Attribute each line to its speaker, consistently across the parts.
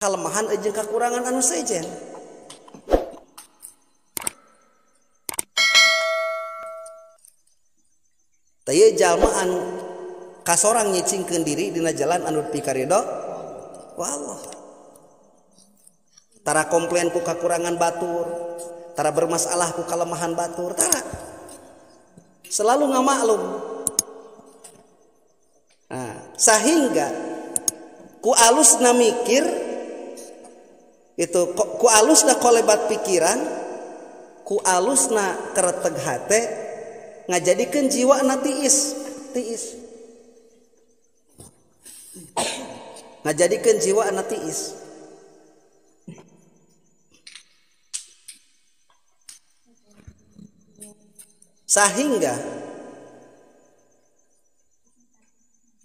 Speaker 1: kalemahan jeung kakurangan anu sejen. Teu jalma anu kasorang nyicingkeun diri dina jalan anu pikaridho ku Allah. Tara komplain ku kakurangan batur, tara bermasalah ku kalemahan batur, tara. Selalu ngamaklum. Nah, sehingga ku alusna mikir itu ku alusna kolebat pikiran, ku alusna kereteg hate ngajadikeun jiwa na tiis. Ngajadikeun jiwa na tiis. Sehingga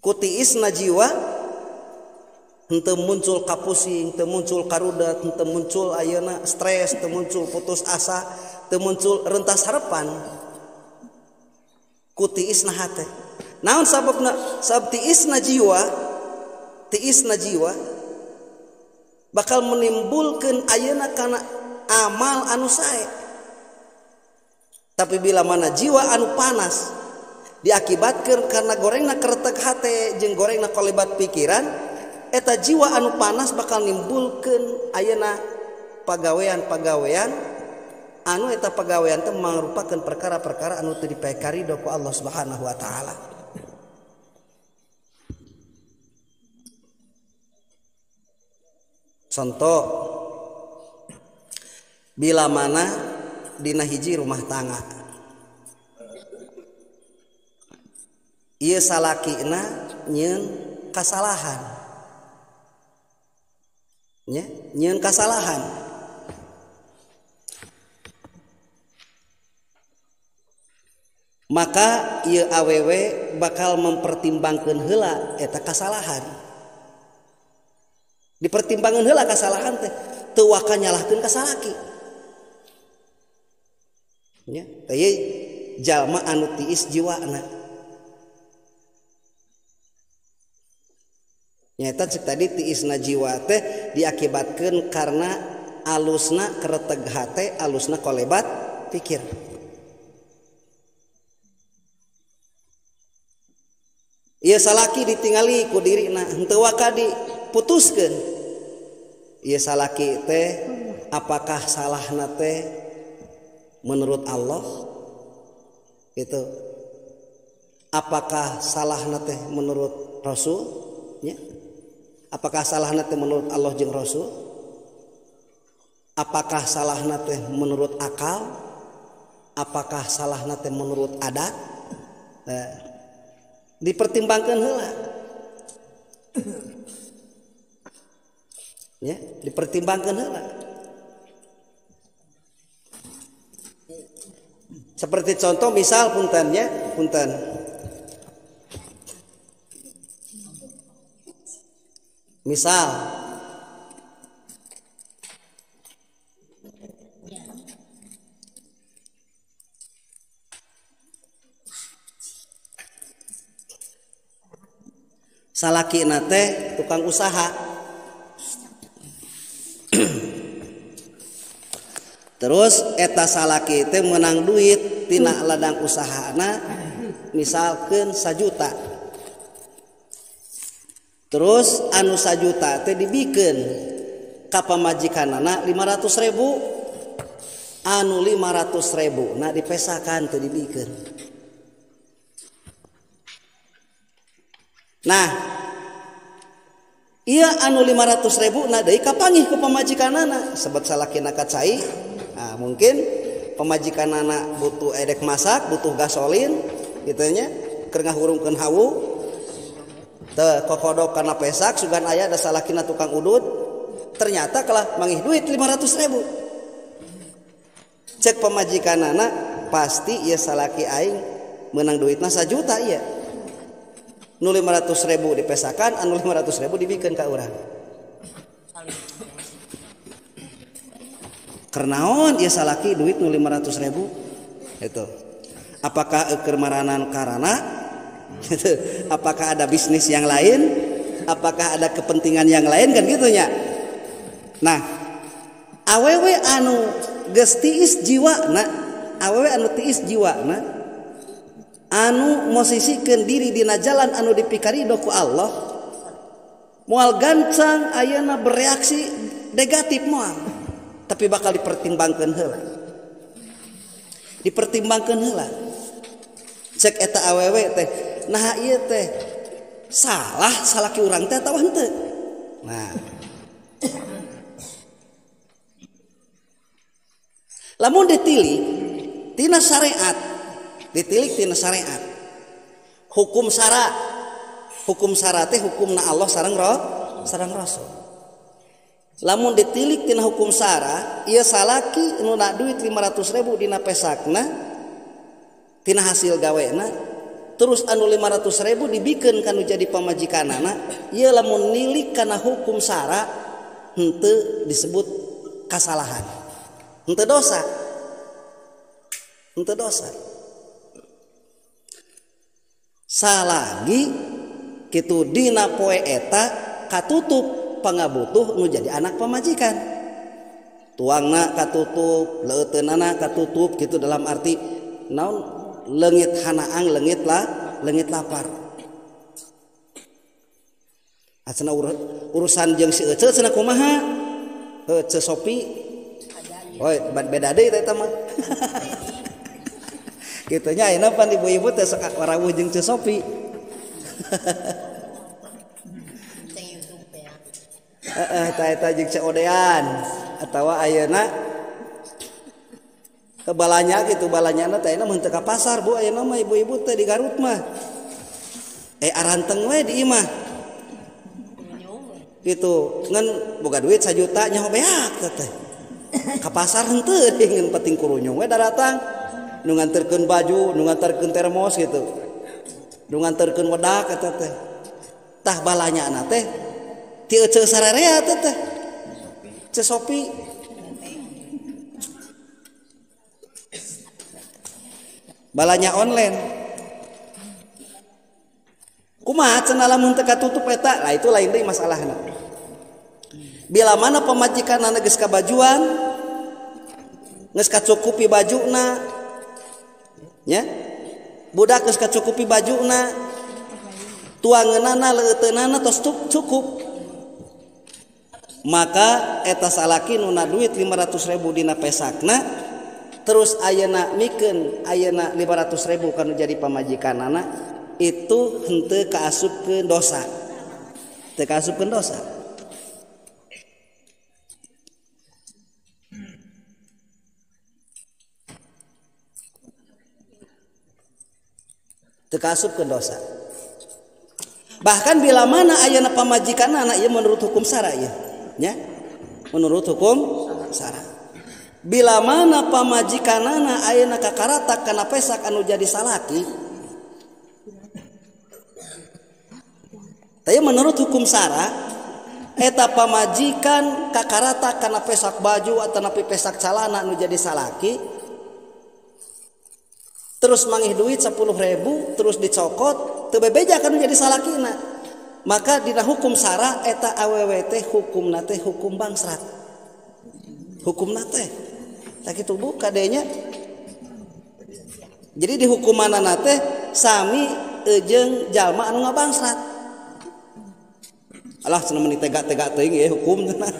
Speaker 1: ku tiisna jiwa henteu muncul kapusing, teu muncul karudat, henteu muncul ayeuna stres, teu muncul putus asa, teu muncul rentas harapan. Ku tiisna hate. Naon sababna? Sabab tiisna jiwa bakal menimbulkeun ayeuna kana amal anu sae. Tapi bila mana jiwa anu panas diakibatkeun karena gorengna kereteg hate jeung gorengna kolebat pikiran, eta jiwa anu panas bakal nimbulkeun ayeuna pagawean-pagawean anu eta pagawean teh merupakeun perkara-perkara anu teu dipikaridho ku Allah Subhanahu wa taala. Contoh, bila mana dina hiji rumah tangga ieu salakina nyieun kasalahan, nyieun kasalahan, maka ieu awewe bakal mempertimbangkeun heula eta kasalahan. Dipertimbangkeun heula kasalahan teh teu waka nyalahkeun ka salaki. Nya, teu jalma anu tiis jiwana. Nyata cek tadi tiisna jiwa teh diakibatkeun karena alusna kereteg hate, alusna kolebat pikir. Ieu salaki ditingali ku dirina henteu waka diputuskeun. Ieu salaki teh apakah salahna teh menurut Allah itu, apakah salahna teh menurut Rasul, ya? Apakah salahna teh menurut Allah jeung Rasul, apakah salahna teh menurut akal, apakah salahna teh menurut adat, dipertimbangkeun heula, ya, dipertimbangkeun heula. Seperti contoh misal punten. Misal salakina teh tukang usaha. Terus eta salaki teh menang duit tina ladang usahana misalkeun 1 juta. Terus anu 1 juta teh dibikeun ka pamajikanana 500.000. Anu 500.000 na dipesakan teh dibikeun. Nah, iya anu 500.000 na deui kapanggih ku pamajikanana sebab salakina kacai. Nah, mungkin pemajikan anak butuh edek masak, butuh gasolin gitu nya, keur ngahurungkeun hawu teu kokodok kana pesak sugan aya da salakina tukang udud, ternyata kalah manggih duit 500.000. Cek pemajikan anak pasti ieu salaki aing meunang duitna 1 juta ieu. Nu 500.000 dipesakan, anu 500.000 dibikeun ka urang. Kernaon ieu salaki duit nu 500.000 itu. Apakah keur maranan karana? Apakah ada bisnis yang lain? Apakah ada kepentingan yang lain kan gitu nya? Nah, awewe anu geus tiis jiwana, awewe anu tiis jiwana, anu mosisikeun diri dina jalan anu dipikarido ku Allah, moal gancang ayeuna bereaksi negatif moal, tapi bakal dipertimbangkeun heula. Dipertimbangkeun heula. Cek eta awewe teh, nah ieu teh salah salaki urang teh atawa henteu. Nah, lamun ditilik tina syariat, ditilik tina syariat, hukum syara teh hukumna Allah sareng Rasul. Lamun ditilik tina hukum syara, ieu salaki nu na duit 500.000 dina pesakna tina hasil gawena, terus anu 500.000 dibikeun kanu jadi pamajikanana, ieu lamun nilik kana hukum syara henteu disebut kasalahan. Henteu dosa. Henteu dosa. Salagi kitu dina poe eta katutup pangabutuh nu jadi anak pamajikan. Tuangna katutup, leuteunana katutup gitu dalam arti naon leungit hanaang leungit lapar. Asana urusan jeung si Ece cenah kumaha? Ece Sopi. Oh, beda deui eta mah. Kitu nya ayeuna pan ibu-ibu teh sok rawuh jeung Ce Sopi. Eta jeung Ce Odean atawa ayeuna balanya gitu, balanyana teh ayeuna mun teu ka pasar Bu, ayeuna mah ibu-ibu teh di Garut mah aranteng we di imah gitu ngan boga duit 1 juta nyaho beak teh ka pasar henteu ngan penting kurunyung we daratang nu nganterkeun baju, nu nganterkeun termos gitu, nu nganterkeun wedak eta teh tah balanyana teh ti Ece sararea teh Ce Sopi. Balanya online kumaha cenah lamun teu katutup eta, lah itu lain deui masalahna. Bila mana pamajikanna geus kabajuan, geus kacukupi bajuna nya, budak geus kacukupi bajuna, tuangeunana leuteunana tos cukup, maka eta salaki nu na duit 500.000 dina pesakna, terus ayeuna mikeun ayeuna 500.000 kanu jadi pamajikanana, itu henteu kaasupkeun dosa. Teu kaasupkeun dosa. Teu kaasupkeun dosa. Bahkan bila mana ayeuna pamajikanana ieu menurut hukum syara ieu, nya. Menurut hukum syara. Bila mana pamajikanana ayeuna kakaratak kana pesak anu jadi salaki, taya menurut hukum syara eta pamajikan kakaratak kana pesak baju atau napi pesak calana anu jadi salaki, terus mangih duit 10.000 terus dicokot teu bebeja kanu jadi salakina, maka dina hukum syara eta awewe teh hukumna teh hukum bangsrat. Hukumna teh tak kitu Bu kadenya. Jadi di hukumanana teh sami jeung jalma anu ngabangsrat. Alah cenah meni tega-tega teuing ieu hukum cenah.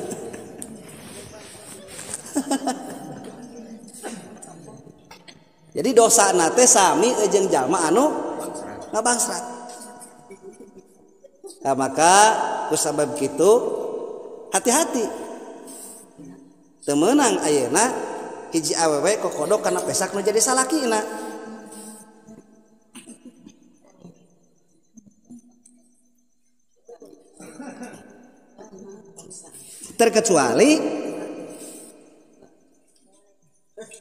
Speaker 1: Jadi dosana teh sami jeung jalma anu ngabangsrat. Nah, maka kusabab kitu hati-hati. Teu meunang ayeuna hiji awewe kokodok kana pesak nu jadi salakina. Terkecuali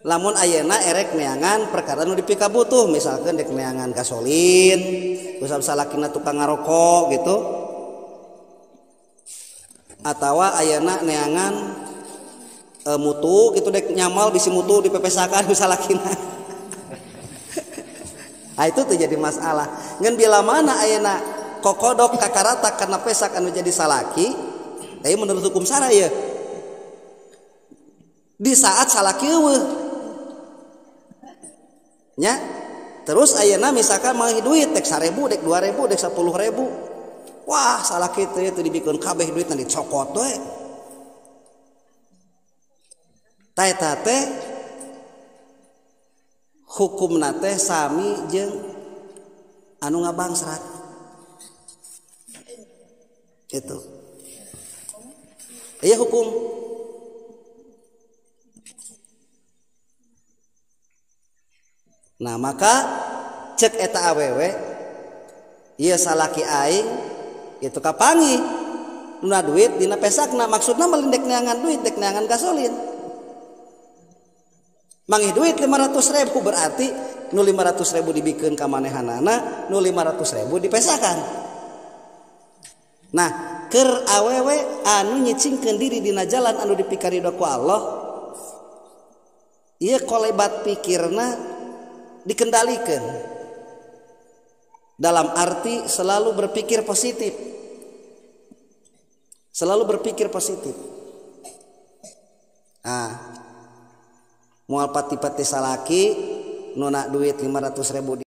Speaker 1: lamun ayeuna erek neangan perkara nu dipikabutuh, misalkan dek neangan gasolin, usah salakina tukang ngarokok gitu, atawa ayeuna neangan mutu gitu dek nyamal bisi mutu dipepesakan salakina. Nah itu tuh jadi masalah. Ngan bila mana ayeuna kokodok kakaratak karena pesak anu jadi salaki, tapi menurut hukum syara ya di saat salaki eueuh nya. Terus ayeuna misalkan manggih duit dek 1.000 dek 2.000 dek 10.000, wah salaki teh dibikeun kabeh duitna dicokot we. Ta eta teh hukumna teh sami jeung anu ngabangsrat gitu. Ieu hukum. Nah maka cek eta awewe ieu salaki aing itu kapangi nuna duit dina pesakna, maksudna melindek neangan duit dek neangan gasolin. Manggih duit 500.000 berarti nu 500.000 dibikeun ka manehanana, nu 500.000 dipesakan. Nah keur awewe anu nyicingkeun diri dina jalan anu dipikaridho ku Allah, ieu kolebat pikirna dikendalikan dalam arti selalu berpikir positif, selalu berpikir positif. Moal pati-pati salaki nuna duit 500.000